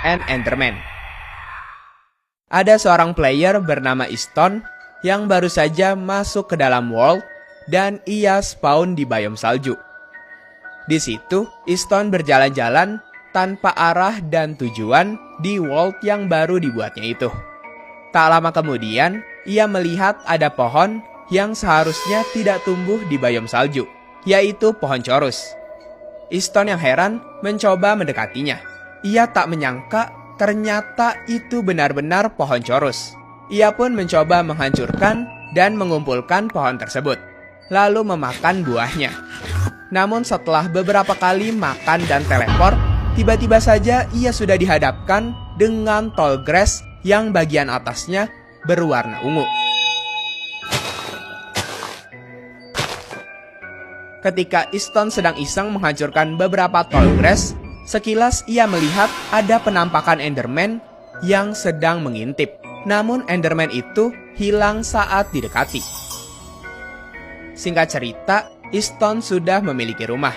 and Enderman. Ada seorang player bernama Easton yang baru saja masuk ke dalam world dan ia spawn di biome salju. Di situ, Easton berjalan-jalan tanpa arah dan tujuan di world yang baru dibuatnya itu. Tak lama kemudian, ia melihat ada pohon yang seharusnya tidak tumbuh di biome salju, yaitu pohon chorus. Easton yang heran mencoba mendekatinya. Ia tak menyangka ternyata itu benar-benar pohon chorus. Ia pun mencoba menghancurkan dan mengumpulkan pohon tersebut, lalu memakan buahnya. Namun setelah beberapa kali makan dan teleport, tiba-tiba saja ia sudah dihadapkan dengan tall grass yang bagian atasnya berwarna ungu. Ketika Easton sedang iseng menghancurkan beberapa tall grass, sekilas ia melihat ada penampakan Enderman yang sedang mengintip. Namun Enderman itu hilang saat didekati. Singkat cerita, Easton sudah memiliki rumah.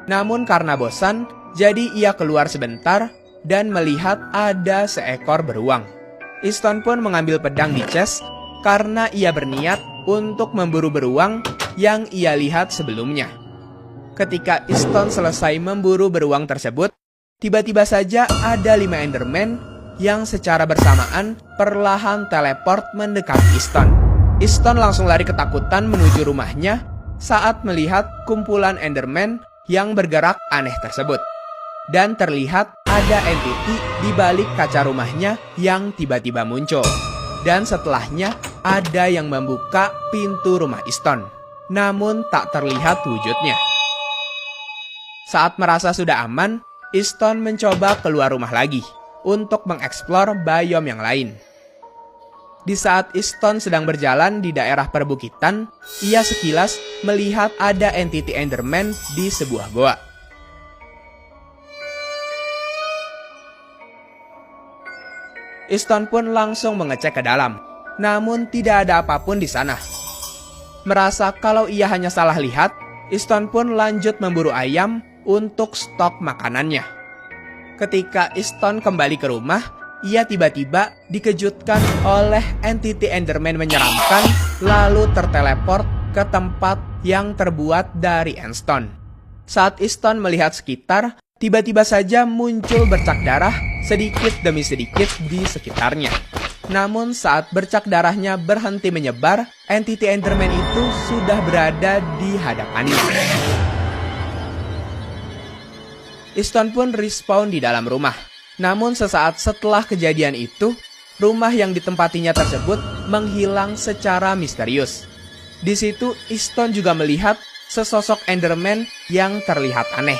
Namun karena bosan, jadi ia keluar sebentar dan melihat ada seekor beruang. Easton pun mengambil pedang di chest karena ia berniat untuk memburu beruang yang ia lihat sebelumnya. Ketika Easton selesai memburu beruang tersebut, tiba-tiba saja ada 5 Enderman yang secara bersamaan perlahan teleport mendekati Easton. Easton langsung lari ketakutan menuju rumahnya saat melihat kumpulan Enderman yang bergerak aneh tersebut. Dan terlihat ada entity di balik kaca rumahnya yang tiba-tiba muncul. Dan setelahnya ada yang membuka pintu rumah Easton. Namun tak terlihat wujudnya. Saat merasa sudah aman, Easton mencoba keluar rumah lagi untuk mengeksplor biome yang lain. Di saat Easton sedang berjalan di daerah perbukitan, ia sekilas melihat ada entity Enderman di sebuah goa. Easton pun langsung mengecek ke dalam, namun tidak ada apapun di sana. Merasa kalau ia hanya salah lihat, Easton pun lanjut memburu ayam untuk stok makanannya. Ketika Easton kembali ke rumah, ia tiba-tiba dikejutkan oleh entity Enderman menyeramkan, lalu terteleport ke tempat yang terbuat dari endstone. Saat Easton melihat sekitar, tiba-tiba saja muncul bercak darah sedikit demi sedikit di sekitarnya. Namun saat bercak darahnya berhenti menyebar, entity Enderman itu sudah berada di hadapannya. Easton pun respawn di dalam rumah. Namun sesaat setelah kejadian itu, rumah yang ditempatinya tersebut menghilang secara misterius. Di situ Easton juga melihat sesosok Enderman yang terlihat aneh.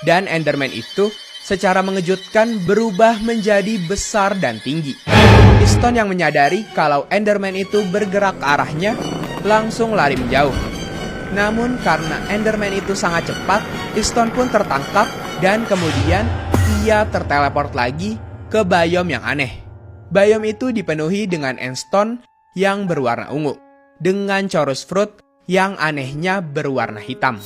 Dan Enderman itu secara mengejutkan berubah menjadi besar dan tinggi. Easton yang menyadari kalau Enderman itu bergerak ke arahnya, langsung lari menjauh. Namun karena Enderman itu sangat cepat, Easton pun tertangkap dan kemudian ia terteleport lagi ke biome yang aneh. Biome itu dipenuhi dengan endstone yang berwarna ungu, dengan chorus fruit yang anehnya berwarna hitam.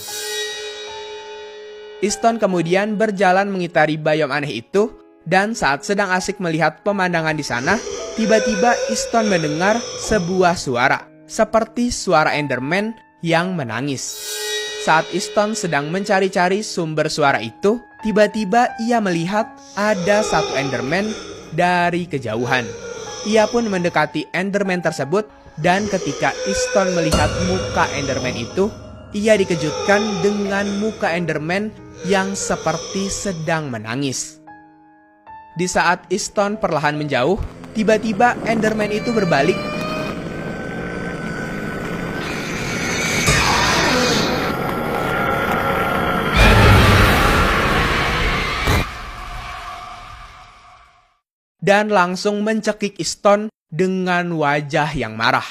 Easton kemudian berjalan mengitari biome aneh itu, dan saat sedang asik melihat pemandangan di sana, tiba-tiba Easton mendengar sebuah suara, seperti suara Enderman yang menangis. Saat Easton sedang mencari-cari sumber suara itu, tiba-tiba ia melihat ada satu Enderman dari kejauhan. Ia pun mendekati Enderman tersebut, dan ketika Easton melihat muka Enderman itu, ia dikejutkan dengan muka Enderman yang seperti sedang menangis. Di saat Easton perlahan menjauh, tiba-tiba Enderman itu berbalik dan langsung mencekik Easton dengan wajah yang marah.